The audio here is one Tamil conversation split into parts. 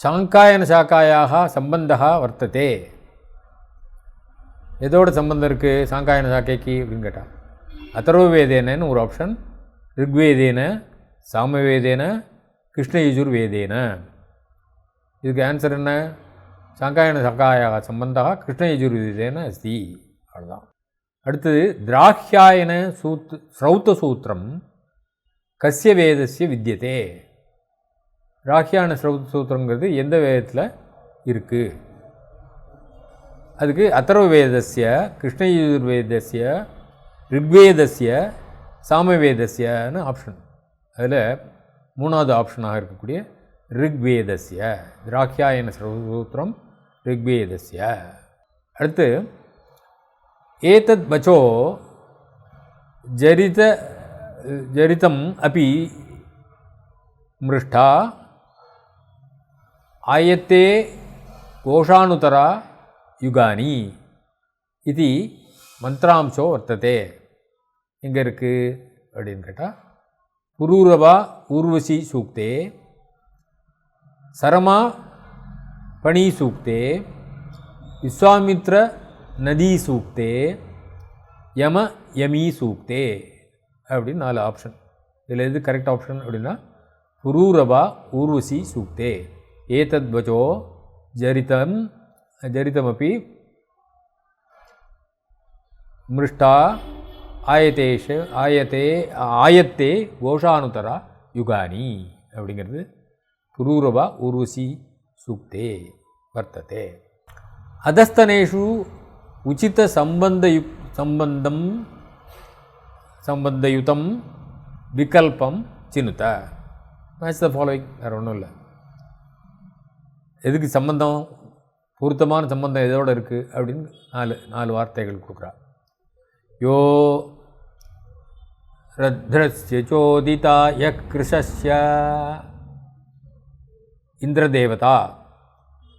சாங்காயனசாக்காயாக சம்பந்தா வர்த்ததே. எதோட சம்பந்தம் இருக்குது சாங்காயன சாக்கைக்கு அப்படின்னு கேட்டால், அதர்வவேதேனன்னு ஒரு ஆப்ஷன், ரிக்வேதேன, சாமவேதேன, கிருஷ்ணயஜுர்வேதேன. இதுக்கு ஆன்சர் என்ன? சாங்காயன சாக்காயாக சம்பந்தா கிருஷ்ணயஜுர்வேதேன அஸ்தி. அவ்வளோதான். அடுத்தது திராஹ்யாயன ஸ்ரௌத்த சூத்திரம் கஸ்ய வேதஸ்ய வித்தியதே. திராஹ்யாயன ஸ்ரௌத்த சூத்திரங்கிறது எந்த வேதத்தில் இருக்குது? அதுக்கு அதர்வவேதஸ்ய, கிருஷ்ணயஜுர்வேதஸ்ய, ரிக்வேதஸ்ய, சாமவேதஸ்யன்னு ஆப்ஷன். அதில் மூணாவது ஆப்ஷனாக இருக்கக்கூடிய ரிக்வேதஸ்ய, திராஹ்யாயன சூத்திரம் ரிக்வேதஸ்ய. அடுத்து ஏதத் வச்சோ ஜரிதம் அபி மிருஷ்டா ஆயத்தே கோஷானுதரா யுகானி இது மந்திராம்சோ வர்த்ததே. எங்கே இருக்குது அப்படின்னு கேட்டால், புரூரவா ஊர்வசி சூக்தே, சரமா பணி சூக்தே, விஸ்வாமித்ர நதி சூக்தே, யம யமி சூக்தே அப்படின்னு 4 ஆப்ஷன். இதில் எது கரெக்ட் ஆப்ஷன் அப்படின்னா புரூரவா ஊர்வசி சூக்தே. ஏதத் வச்சோ ஜரிதமபி மிருஷ்டா ஆயத்தே கோஷானுதரா யுகானி அப்படிங்கிறது புரூரவா ஊர்வசி சூக்தே வர்த்ததே. அதஸ்தனேஷு உச்சித சம்பந்தயுதம் விகல்பம் சினுத. Match the following. வேறு ஒன்றும் இல்லை. எதுக்கு சம்பந்தம், பொருத்தமான சம்பந்தம் எதோடு இருக்குது அப்படின்னு 4 வார்த்தைகள் கொடுக்குறா. யோ ரத்ரஸ்ய சோதிதா யக்ருஷஸ்ய இந்திரதேவதா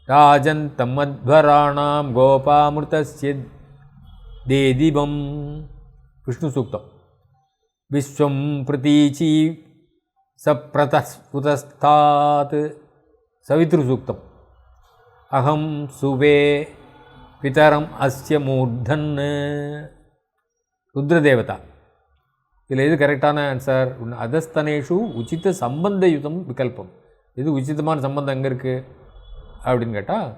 ராஜந்தம் மத்வராணாம் கோபாமிருதஸ்ய தேதிபம். விஷ்ணு சூக்தம். விஸ்வம் பிரதீச்சி சப்ரதஸ்தாத். சவித்ரு சூக்தம். அகம் சுவே பிதரம் அஸ்ய மூர்தன். ருத்ரதேவதா. இதில் எது கரெக்டான ஆன்சர்? அதஸ்தனேஷு உச்சித சம்பந்தயுதம் விகல்பம். இது உச்சிதமான சம்பந்தம் எங்கே இருக்குது அப்படின்னு கேட்டால்,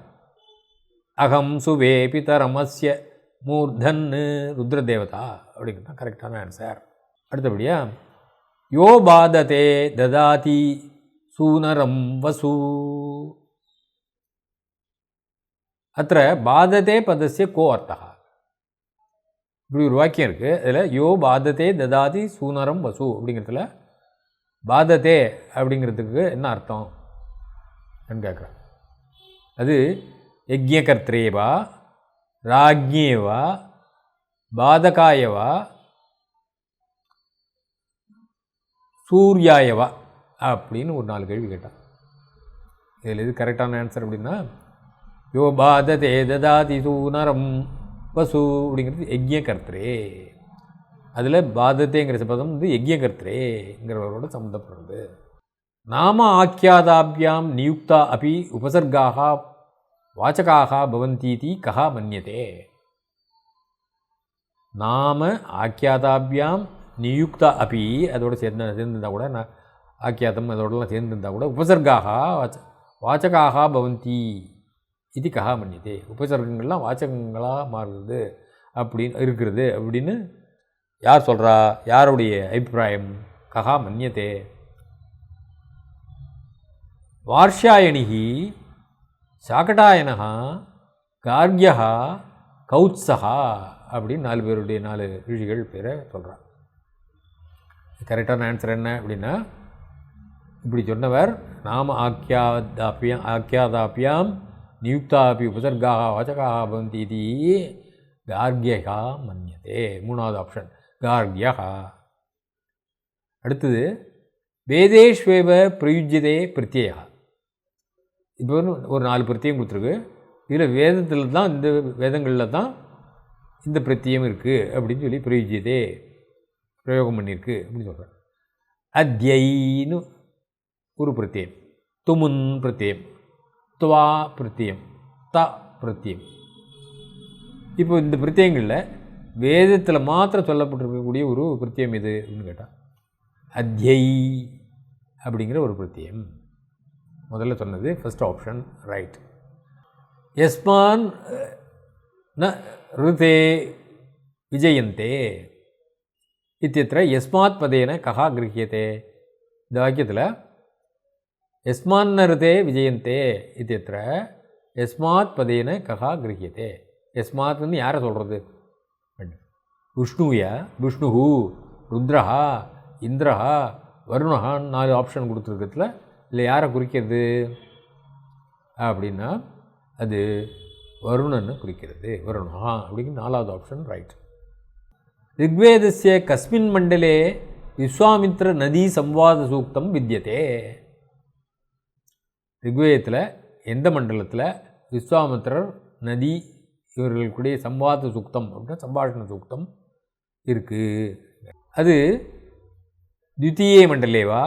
அகம் சுவே பிதரம் அஸ்ய மூர்தன் ருத்ரதேவதா அப்படிங்கிறது தான் கரெக்டான ஆன்சர். அடுத்தபடியாக யோ பாததே ததாதி சூனரம் வசு. அத்த பாததே பதஸ்ய கோ அர்த்தः. இப்படி ஒரு வாக்கியம் இருக்குது. அதில் யோ பாததே ததாதி சூனரம் வசு அப்படிங்கிறதுல பாததே அப்படிங்கிறதுக்கு என்ன அர்த்தம் கேட்குறேன். அது யஜ்ஞகர்த்ரேவா, ராஜ்ஞேவா, பாதகாயவா, சூர்யாயவா அப்படின்னு ஒரு 4 கேள்வி கேட்டான். இதில் எது கரெக்டான ஆன்சர் அப்படின்னா யோ பாததே ததாதி சூனரம் வசு அப்படிங்கிறது யஜ்ஞகர்த்ரே. அதில் பாதத்தேங்கிற பதம் வந்து யஜ்ஞகர்த்ரேங்கிறவரோட சம்மந்தப்படுறது. நாம ஆக்கியாதாபியாம் நியுக்தா அபி உபசர்காக வாச்சகாக பவந்தீதி கஹா மன்யதே. நாம ஆக்கியாதாபியாம் நியுக்தா அபி அதோட சேர்ந்திருந்தால் கூட, ஆக்கியாதம் அதோடலாம் சேர்ந்திருந்தால் கூட உபசர்காக வாச்சகாக பவந்தி இது கஹா மன்யதே. உபசர்க்கங்கள்லாம் வாச்சகங்களாக மாறுறது அப்படின்னு இருக்கிறது அப்படின்னு யார் சொல்கிறா? யாருடைய அபிப்பிராயம்? கஹா மன்யதே. வார்ஷ்யாயணிகி சாகடாயனஹா கார்கியா கௌத்ஸஹா அப்படின்னு 4 பேருடைய 4 ரிஷிகள் பேரை சொல்கிறார். கரெக்டான ஆன்சர் என்ன அப்படின்னா, இப்படி சொன்னவர் நாம ஆக்கியாதாபியாம் நியுக்தாபி உபசர்காக வாச்சகாக பவந்தி இது கார்கியா மன்யதே. 3வது ஆப்ஷன் கார்கியா. அடுத்தது வேதேஷ்வேவ பிரயுஜ்யதே பிரத்யயா. இப்போ ஒரு 4 பிரத்தியம் கொடுத்துருக்கு. இதில் வேதத்தில் தான், இந்த வேதங்களில் தான் இந்த பிரத்தியம் இருக்குது அப்படின்னு சொல்லி பிரயுஜ்யதே பிரயோகம் பண்ணியிருக்கு அப்படின்னு சொல்கிறேன். அத்யைன்னு ஒரு பிரத்தியம், துமுன் பிரத்தியம், துவா பிரத்தியம், த பிரத்தியம். இப்போ இந்த பிரத்தியங்களில் வேதத்தில் மாத்திரம் சொல்லப்பட்டிருக்கக்கூடிய ஒரு பிரத்தியம் எது அப்படின்னு கேட்டால் அத்யை அப்படிங்கிற ஒரு பிரத்தியம். முதல்ல சொன்னது ஃபர்ஸ்ட் ஆப்ஷன் ரைட். யஸ்மான் ந ருதே விஜயந்தே இத்தியத்திர யஸ்மாத் பதேன கஹா கிரஹியதே. இந்த வாக்கியத்தில் யஸ்மான் ந ருதே விஜயந்தே இத்தியத்திர யஸ்மாத் பதேன கஹா கிரஹியதே. யஸ்மாத்னு யாரை சொல்கிறது? விஷ்ணுயா, விஷ்ணுஹு, ருத்ரஹா, இந்திரஹா, வருணஹான்னு 4 ஆப்ஷன் கொடுத்துருக்கிறதுல இல்லை யாரை குறிக்கிறது அப்படின்னா அது வருணன்னு குறிக்கிறது. வருணா அப்படிங்கிற 4வது ஆப்ஷன் ரைட். ரிக்வேதஸ்ய கஸ்மின் மண்டலே விஸ்வாமித்ர நதி சம்வாத சூக்தம் வித்தியதே. ரிக்வேதத்தில் எந்த மண்டலத்தில் விஸ்வாமித்ரர் நதி இவர்களுக்குடைய சம்வாத சூக்தம் அப்படின்னா சம்பாஷண சூக்தம் இருக்குது? அது த்விதீயே மண்டலேவா,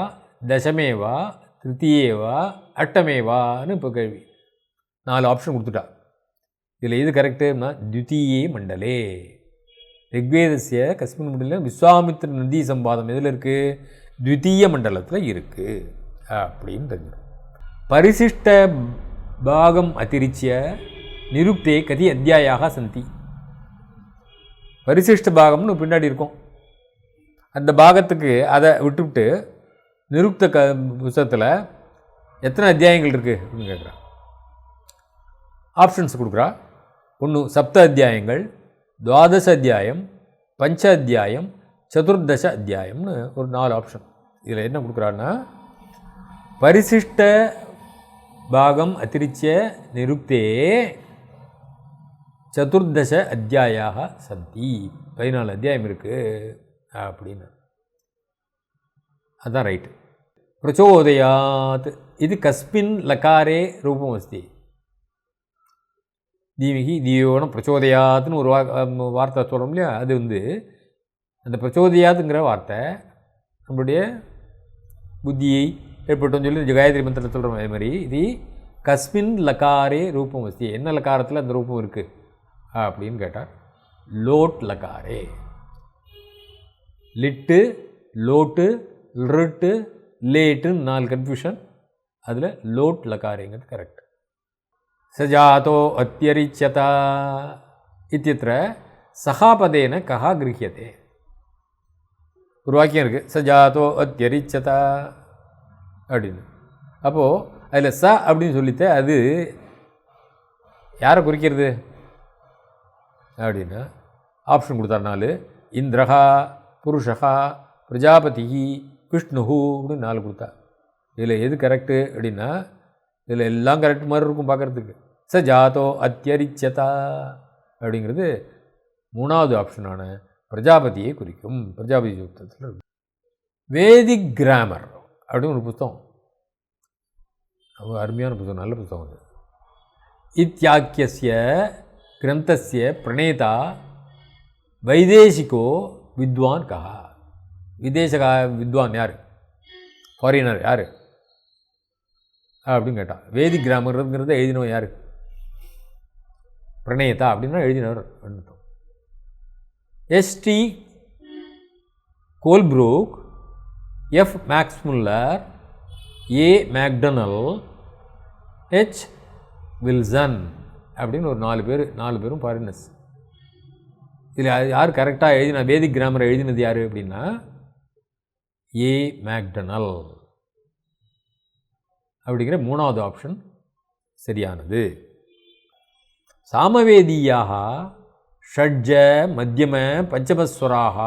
தசமேவா, திருத்தீயேவா, அட்டமேவான்னு இப்போ கேள்வி. 4 ஆப்ஷன் கொடுத்துட்டா. இதில் எது கரெக்டுன்னா த்விதீயே மண்டலே. ரிக்வேதஸ்ய கஸ்மின் மண்டலே விஸ்வாமித்ர நதி சம்பாதம் எதில் இருக்குது? த்விதீய மண்டலத்தில் இருக்குது அப்படின்னு தெரிஞ்சிடும். பரிசிஷ்ட பாகம் அதிரிச்சிய நிருக்தே கதி அத்தியாயாக சந்தி. பரிசிஷ்ட பாகம்னு பின்னாடி இருக்கும். அந்த பாகத்துக்கு அதை விட்டுவிட்டு நிருக்த புத்தகத்தில் எத்தனை அத்தியாயங்கள் இருக்குது அப்படின்னு கேட்குறான். ஆப்ஷன்ஸ் கொடுக்குறா. 1 7 அத்தியாயங்கள், 12 அத்தியாயம், 5 அத்தியாயம், 14 அத்தியாயம்னு ஒரு 4 ஆப்ஷன். இதில் என்ன கொடுக்குறான்னா பரிசிஷ்ட பாகம் அதிரிச்ச நிருக்தே 14 அத்தியாயாக சந்தி. 14 அத்தியாயம் இருக்குது அப்படின்னு. அதுதான் ரைட்டு. பிரச்சோதயாத் இது கஸ்மின் லகாரே ரூபம் அஸ்தி. தீமிகி தீயோன பிரச்சோதயாத்னு ஒரு வார்த்தை சொல்கிறோம் இல்லையா? அது அந்த பிரச்சோதயாத்துங்கிற வார்த்தை நம்மளுடைய புத்தியை ஏற்பட்டோன்னு சொல்லி காயத்ரி மந்திரத்தில் சொல்கிறோம். அதே மாதிரி இது கஸ்மின் லகாரே ரூபம் அஸ்தி. என்ன லகாரத்தில் அந்த ரூபம் இருக்குது அப்படின்னு கேட்டால் லோட் லகாரே. லிட்டு, லோட்டு, லிட்டு, லேட்டுன்னு 4 கன்ஃபியூஷன். அதில் லோட் லகாரேங்கிறது கரெக்ட். சஜாதோ அத்தியரிச்சதா இத்தியத்திர சகாபதேன கஹா கிரஹியதே. ஒரு வாக்கியம் இருக்குது சஜாதோ அத்தியரிச்சதா அப்படின்னு. அப்போது அதில் ச அப்படின்னு சொல்லித்த அது யாரை குறிக்கிறது அப்படின்னா ஆப்ஷன் கொடுத்தார் 4. இந்திரஹா, புருஷா, பிரஜாபதி, விஷ்ணுஹு அப்படின்னு 4 கொடுத்தா. இதில் எது கரெக்டு அப்படின்னா இதில் எல்லாம் கரெக்ட் மாதிரி இருக்கும் பார்க்குறதுக்கு. ச ஜாதோ அத்தியரிச்சதா அப்படிங்கிறது 3வது ஆப்ஷனான பிரஜாபதியை குறிக்கும். பிரஜாபதி சூக்தத்தில் இருக்கு. வேதிக் கிராமர் அப்படின்னு ஒரு புத்தகம், அருமையான புத்தகம், நல்ல புத்தகம் அது. இத்தியாக்கியஸ்ய கிரந்தஸ்ய பிரணேதா வைதேசிகோ வித்வான் கஹா. விதேச வித்வான் யார்? ஃபாரினர் யார் அப்படின்னு கேட்டான். வேதிக் கிராமருங்கிறத எழுதினவன் யார்? பிரணேதா அப்படின்னா எழுதினவர். எஸ்டி கோல்ப்ரூக், எஃப் மேக்ஸ்முல்லர், ஏ மேக்டனல், ஹெச் வில்சன் அப்படின்னு ஒரு 4 பேரும் ஃபாரினர்ஸ். இதில் யார் கரெக்டாக எழுதினா வேதிக் கிராமரை எழுதினது யார் அப்படின்னா ஏ மேக்டனல் அப்படிங்கிற 3வது ஆப்ஷன் சரியானது. சாமவேதீயாக ஷட்ஜ மத்தியம பஞ்சமஸ்வராக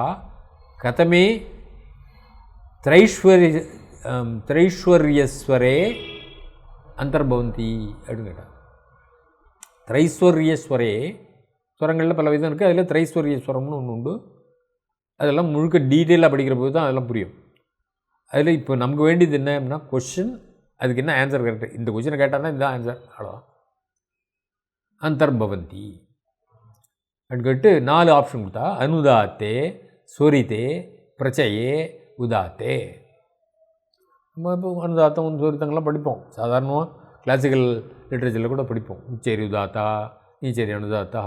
கதமே திரைஸ்வரியஸ்வரே அந்தர்பவந்தி அப்படின்னு கேட்டார். திரைஸ்வரியஸ்வரே ஸ்வரங்களில் பல விதம் இருக்குது. அதில் திரைஸ்வரியஸ்வரம்னு ஒன்று உண்டு. அதெல்லாம் முழுக்க டீட்டெயிலாக படிக்கிற போது தான் அதெல்லாம் புரியும். அதில் இப்போ நமக்கு வேண்டியது என்ன அப்படின்னா கொஷின், அதுக்கு என்ன ஆன்சர் கரெக்டு. இந்த கொஷினை கேட்டால் இதுதான் ஆன்சர், அவ்வளோதான். அந்தர்பவந்தி அப்படின்னு கேட்டு 4 ஆப்ஷன் கொடுத்தா அனுதாத்தே, சொரித்தே, பிரச்சையே, உதாத்தே. நம்ம இப்போ அனுதாத்தம் சொரித்தங்கள்லாம் படிப்போம் சாதாரணமாக கிளாசிக்கல் லிட்ரேச்சரில் கூட படிப்போம். உச்சேரி உதாத்தா, நீச்சேரி அனுதாத்தா,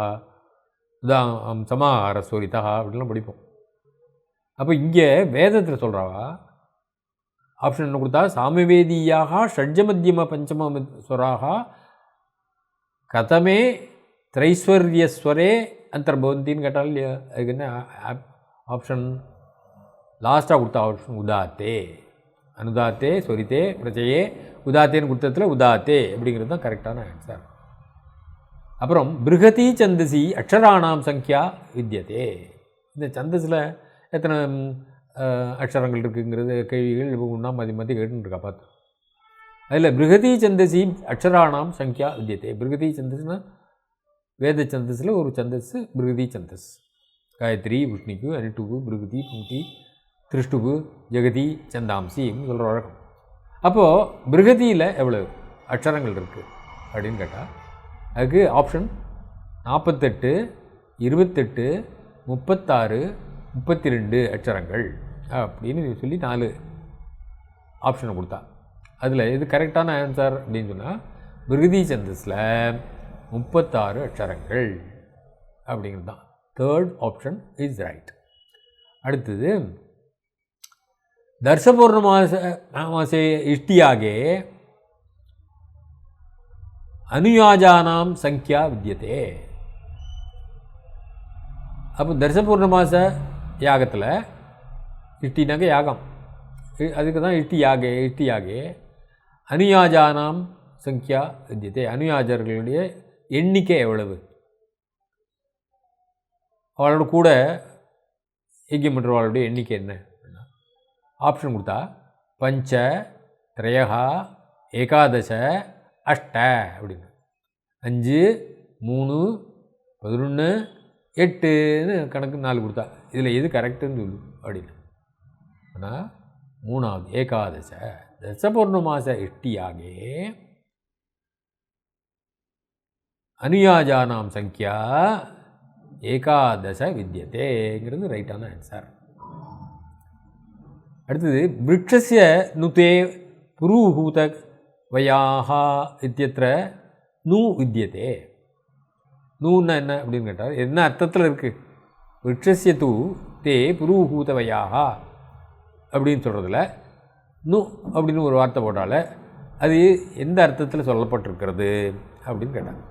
சமாஹார ஸ்வரிதா அப்படின்லாம் படிப்போம். அப்போ இங்கே வேதத்தில் சொல்கிறவா ஆப்ஷன் என்ன கொடுத்தா, சாமவேதியாக ஷட்ஜமத்தியம பஞ்சம ஸ்வராக கதமே திரைஸ்வர்யஸ்வரே அந்தர்பவந்தின்னு கேட்டால் இல்லையா? அதுக்கு என்ன ஆப்ஷன் லாஸ்ட்டாக கொடுத்த ஆப்ஷன் உதாத்தே, அனுதாத்தே ஸ்வரித்தே பிரச்சையே உதாத்தேன்னு கொடுத்ததில் உதாத்தே அப்படிங்கிறது தான் கரெக்டான ஆன்சர். அப்புறம் பிருகதி சந்தசி அக்ஷராணாம் சங்கியா வித்தியதே. இந்த சந்தஸில் எத்தனை அக்ஷரங்கள் இருக்குங்கிறது கேள்விகள் ஒன்றா மதி மதி கேட்டுருக்கா பார்த்து. அதில் பிருகதி சந்தசி அக்ஷராணாம் சங்கியா வித்தியதே. பிருகதி சந்தஸ்னால் வேத சந்தஸில் ஒரு சந்தஸ் பிருகதி சந்தஸ். காயத்ரி, விஷ்ணுக்கு, அனிட்டுக்கு, பிருகதி, புங்கி, திருஷ்டுபு, ஜெகதி, சந்தாம்சின்னு சொல்கிற வழக்கம். அப்போது பிருகதியில் எவ்வளோ அக்ஷரங்கள் இருக்குது அப்படின்னு கேட்டால் அதுக்கு ஆப்ஷன் 48, 28, 36, 32 அக்ஷரங்கள் அப்படின்னு சொல்லி 4 ஆப்ஷனை கொடுத்தா. அதில் இது கரெக்டான ஆன்சர் அப்படின்னு சொன்னால் பிருகதி சந்தஸில் 36 அக்ஷரங்கள் அப்படிங்கிறது தான். Third option is right. அடுத்தது தர்சபூர்ணமாசே இஷ்டியாகே அனுயாஜானாம் சங்கியா வித்தியதே. அப்போ தர்சபூர்ணமாச யாகத்தில் இஷ்டினாக்க யாகம், அதுக்கு தான் இஷ்டியாகே அனுயாஜானாம் சங்கியா வித்தியதே. அனுயாஜர்களுடைய எண்ணிக்கை எவ்வளவு, அவளோட கூட யஜ்யம் பண்ணுறவாளுடைய எண்ணிக்கை என்ன? ஆப்ஷன் கொடுத்தா 5, 3, 11, 8 அப்படின்னு 5, 3, 11, 8ன்னு கணக்கு 4 கொடுத்தா. இதில் எது கரெக்டுன்னு சொல்லு அப்படின்னு. ஆனால் 3வது ஏகாதச தசபூர்ணமாச இஷ்டியாகே அனுயாஜானாம் சங்கியா ஏகாதச வித்தியதேங்கிறது ரைட்டான ஆன்சர். அடுத்தது விருட்சஸ்ய நுதே புரூஹூத வயாஹா இத்தியத்திர நூ வித்தியதே. நூன்னா என்ன அப்படின்னு கேட்டால் என்ன அர்த்தத்தில் இருக்குது? விருட்சஸ்ய தூ தே புரூஹூத வயாஹா அப்படின்னு சொல்கிறதுல நூ அப்படின்னு ஒரு வார்த்தை போட்டால அது எந்த அர்த்தத்தில் சொல்லப்பட்டிருக்கிறது அப்படின்னு கேட்டாங்க.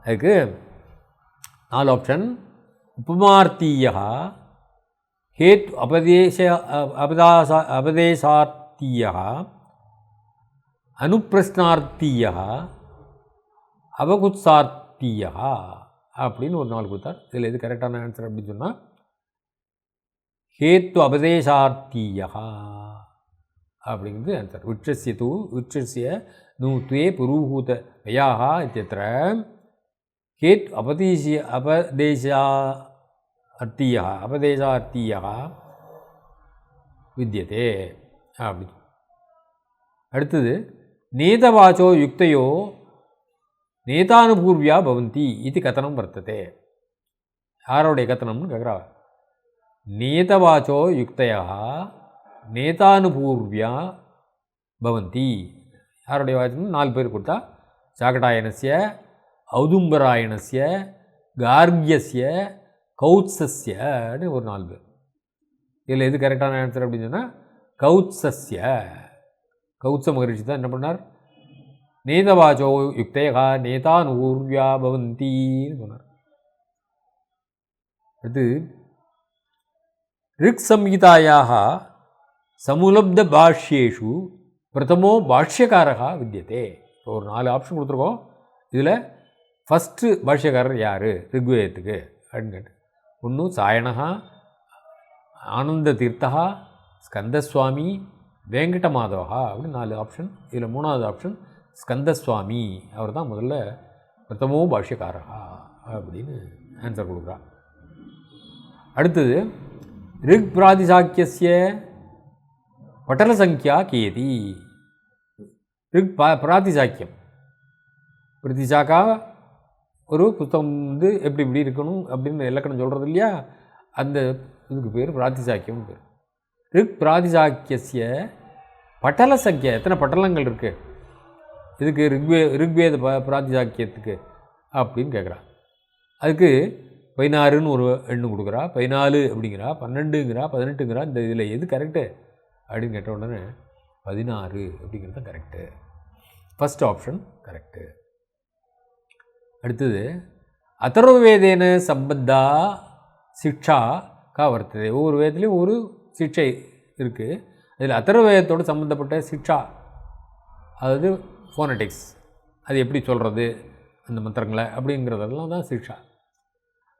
அதுக்கு 4 ஆப்ஷன். உபமார்த்தீயா, ஹேத் அபதேசார்த்தீயா, அனுப்பிரஸ்னார்த்தீயா, அவகுத்சார்த்தீயா அப்படின்னு ஒரு 4 கொடுத்தார். இதில் எது கரெக்டான ஆன்சர் அப்படின்னு சொன்னால் ஹேத்து அபதேசார்த்தீயா அப்படிங்கிறது ஆன்சர். விட்சஸ்ய நூ துவே புரூஹூத வயாஹா இத்தியத்திர ஹேத் அபதேசார்த்தீயா வித்தியதே அப்படி. அடுத்தது நேதவாச்சோ யுக்தையோ நேதானுபூர்வியா பவந்தி இது கதனம் வர்த்ததே. யாரோடைய கத்தனம்னு கேட்குறா. நேதவாச்சோ யுக்தையா நேதானுபூர்வியா பவந்தி. யாருடைய வாச்சம்? 4 பேர் கொடுத்தா. சாகடாயனஸ்ய, ஔதும்பராயணஸ்ய, கார்கியஸ்ய, கௌத்சஸ்யன்னு ஒரு 4 பேர். இதில் எது கரெக்டான ஆன்சர் அப்படின்னு சொன்னால் கௌத்சஸ்ய. கௌத்ச மகரிஷி தான் என்ன பண்ணார்? நேதவாச்சோ யுக்தேகா நேதானுபூர்வியா பவந்தின்னு சொன்னார். அடுத்து ரிக் சம்ஹிதாயாக சமுலப்த பாஷ்யேஷு பிரதமோ பாஷ்யக்காரகா வித்தியதே. இப்போ ஒரு 4 ஆப்ஷன் கொடுத்துருக்கோம். இதில் ஃபஸ்ட்டு பாஷ்யக்காரர் யார் ரிக்வேதத்துக்கு அப்படின்னு கேட்டு, ஒன்று சாயணா, ஆனந்த தீர்த்தா, ஸ்கந்தஸ்வாமி, வெங்கடமாதவா அப்படின்னு 4 ஆப்ஷன். இதில் 3வது ஆப்ஷன் ஸ்கந்தஸ்வாமி. அவர் தான் முதல்ல பிரதமோ பாஷ்யக்காரகா அப்படின்னு ஆன்சர் கொடுக்குறார். அடுத்தது ரிக் பிராதிசாக்கிய பட்டல சங்கியா கேதி. ரிக் பிராதிசாக்கியம், பிரதிசாக்கா ஒரு புத்தகம் எப்படி இப்படி இருக்கணும் அப்படின்னு இலக்கணம் சொல்கிறது இல்லையா, அந்த இதுக்கு பேர் பிராதிசாக்கியம் பேர். ரிக் பிராதிசாக்கிய பட்டல சங்கியா, எத்தனை பட்டலங்கள் இருக்குது இதுக்கு ரிக்வேத பிராத்திசாக்கியத்துக்கு அப்படின்னு கேட்குறா. அதுக்கு 16ன்னு ஒரு எண்ணு கொடுக்குறா, 14 அப்படிங்கிறா, 12ங்கிறா, 18ங்கிறா. இந்த இதில் எது கரெக்டு அப்படின்னு கேட்ட உடனே 16 அப்படிங்கிறது தான் கரெக்டு. First option correct. அடுத்தது அதர்வவேதேன சம்பத்தா சிக்ஷா கா வர்த்தது. ஒவ்வொரு வேதத்துலேயும் ஒரு சிக்ஷை இருக்குது. அதில் அதர்வவேதத்தோடு சம்மந்தப்பட்ட சிக்ஷா, அதாவது ஃபோனட்டிக்ஸ், அது எப்படி சொல்கிறது அந்த மந்திரங்களை அப்படிங்கிறதெல்லாம் தான் சிக்ஷா.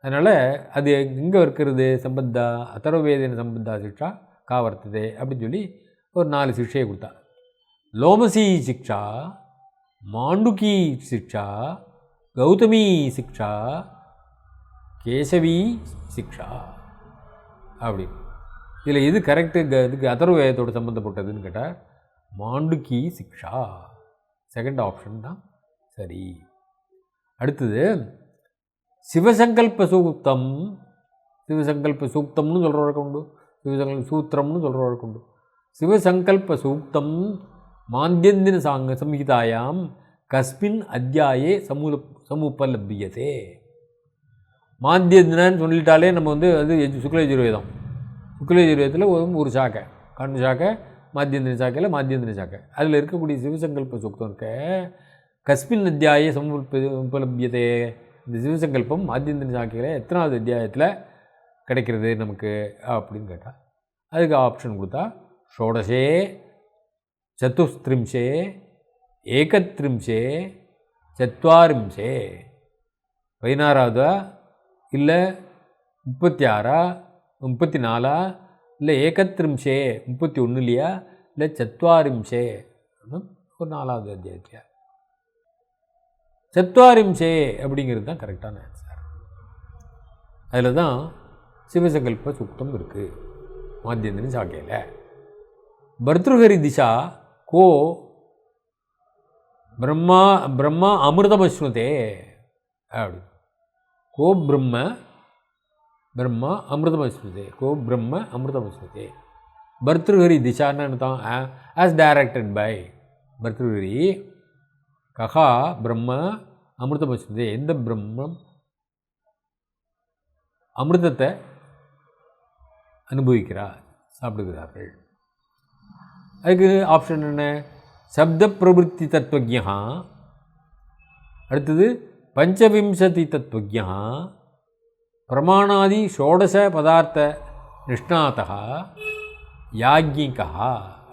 அதனால் அது எங்கே இருக்கிறது? சம்பத்தா அதர்வவேதேன சம்பத்தா சிக்ஷா கா வர்த்தது அப்படின்னு சொல்லி ஒரு 4 சிக்ஷையை கொடுத்தா. லோமசி சிக்ஷா, மாண்டுகி சிக்ஷா, கௌதமி சிக்ஷா, கேசவி சிக்ஷா அப்படி. இதில் எது கரெக்டு? இதுக்கு அதர்வவேதத்தோடு சம்மந்தப்பட்டதுன்னு கேட்டால் மாண்டுகி சிக்ஷா, செகண்ட் ஆப்ஷன் தான் சரி. அடுத்தது சிவசங்கல்ப சூக்தம். சிவசங்கல்ப சூக்தம்னு சொல்கிற வழக்கம் உண்டு, சிவசங்கல்ப சூத்திரம்னு சொல்கிற வழக்கம் உண்டு. சிவசங்கல்ப சூக்தம் மாந்தியந்தின சம்ஹிதாயாம் கஸ்மின் அத்தியாயே சமுபலபியதே. மாந்தியந்தினன்னு சொல்லிட்டாலே நம்ம அது சுக்லயஜுர்வேதம். சுக்லயஜுர்வேதத்தில் ஒரு சாக்கை, கண்ணு சாக்கை, மாத்தியந்தின சாக்கையில் மாத்தியந்தின சாக்கை. அதில் இருக்கக்கூடிய சிவசங்கல்ப சூக்தம் இருக்க கஸ்மின் அத்தியாயே சமுபலபியதே. இந்த சிவசங்கல்பம் மாத்தியந்தின சாக்கையில் எத்தனாவது அத்தியாயத்தில் கிடைக்கிறது நமக்கு அப்படின்னு கேட்டால் அதுக்கு ஆப்ஷன் கொடுத்தா ஷோடசே, சதுஸ்திரிம்சே, ஏகத்ரிம்சே, சத்வாரிம்சே. 16ஆவதா இல்லை 36ஆ 34ஆ இல்லை ஏகத்ரிம்சே 31 இல்லையா இல்லை சத்வாரிம்சே ஒரு 4ஆவது அத்தியாயத்தியா. சத்வாரிம்சே அப்படிங்கிறது தான் கரெக்டான ஆன்சர். அதில் தான் சிவசங்கல்ப சூக்தம் இருக்குது மாத்தியந்தின சாக்கையில். பர்த்ருஹரி திசா கோ பிரம்மா பிரம்மா அமிர்தமஸ்னுதே அப்படி. கோ பிரம்ம பிரம்மா அமிர்தமஸ்னுதே, கோ பிரம்ம அமிர்தமஸ்னுதே. பர்த்ருஹரி திசான்னு தான் ஆஸ் டைரக்டட் பை பர்த்ருஹரி. கஹா பிரம்ம அமிர்தமஸ்னுதே, எந்த பிரம்மம் அமிர்தத்தை அனுபவிக்கிறார், சாப்பிடுகிறார்கள். அதுக்கு ஆப்ஷன் என்ன? சப்த பிரவருத்தி தத்துவஜா, அடுத்தது பஞ்சவிம்சதி தத்துவஜா, பிரமாணாதி ஷோடச பதார்த்த நிஷ்ணாதா, யாஜ்ஞிகா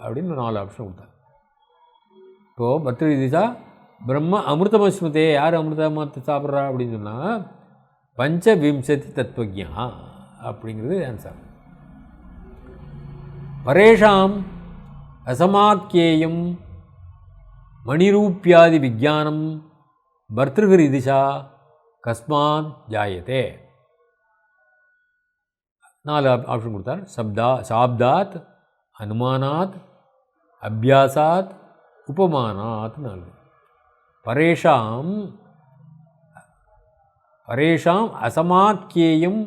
அப்படின்னு 4 ஆப்ஷன் கொடுத்தார். இப்போது பர்த்ருஹரி திசா பிரம்ம அமிர்தமஸ்னுதே, யார் அமிர்தமத்தை சாப்பிட்றா அப்படின்னு சொன்னால் பஞ்சவிம்சதி தத்துவஜா அப்படிங்கிறது ஆன்சர். பரேஷாம் அசமாக்கியேயம் மணிரூப்யாதி விஜானம் பர்த்ருஹரி திசா கஸ்மாத் ஜாயதே. 4 ஆப்ஷன் கொடுத்தார். சாப்தாத், அனுமானாத், அபியாசாத், உபமானாத். 4. பரேஷாம் பரேஷாம் அசமாக்கியேயம்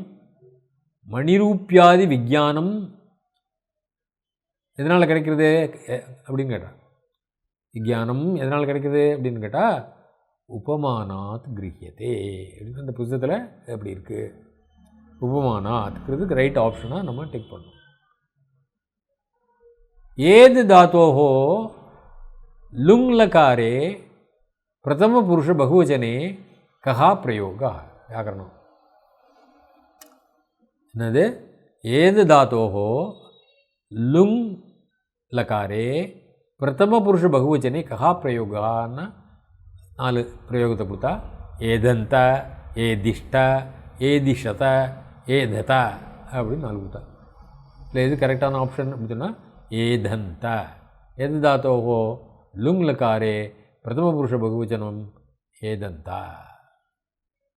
மணிரூப்யாதி விஜானம் எதனால் கிடைக்கிறது அப்படின்னு கேட்டால், விஜானம் எதனால் கிடைக்கிறது அப்படின்னு கேட்டால் உபமானாத் கிரஹியதே அப்படின்னு அந்த புத்தகத்தில் எப்படி இருக்குது. உபமானாத்ங்கிறதுக்கு ரைட் ஆப்ஷனாக நம்ம டேக் பண்ணோம். ஏது தாத்தோஹோ லுங் லகாரே பிரதம புருஷ பகுவச்சனே கஹா பிரயோகா. வியாக்கரணம் என்னது? ஏது தாத்தோஹோ லுங் லகாரே பிரதம புருஷ பகுவச்சனே கஹா பிரயோகான்னு 4 பிரயோகத்தை கொடுத்தா ஏதந்த, ஏதிஷ்ட, ஏதிஷத, ஏதத அப்படின்னு 4 கொடுத்தா. இல்லை எது கரெக்டான ஆப்ஷன் அப்படின்னு சொன்னால் ஏதந்த. எது தாத்தோஹோ லுங் லகாரே பிரதம புருஷ பகுவச்சனம் ஏதந்தா.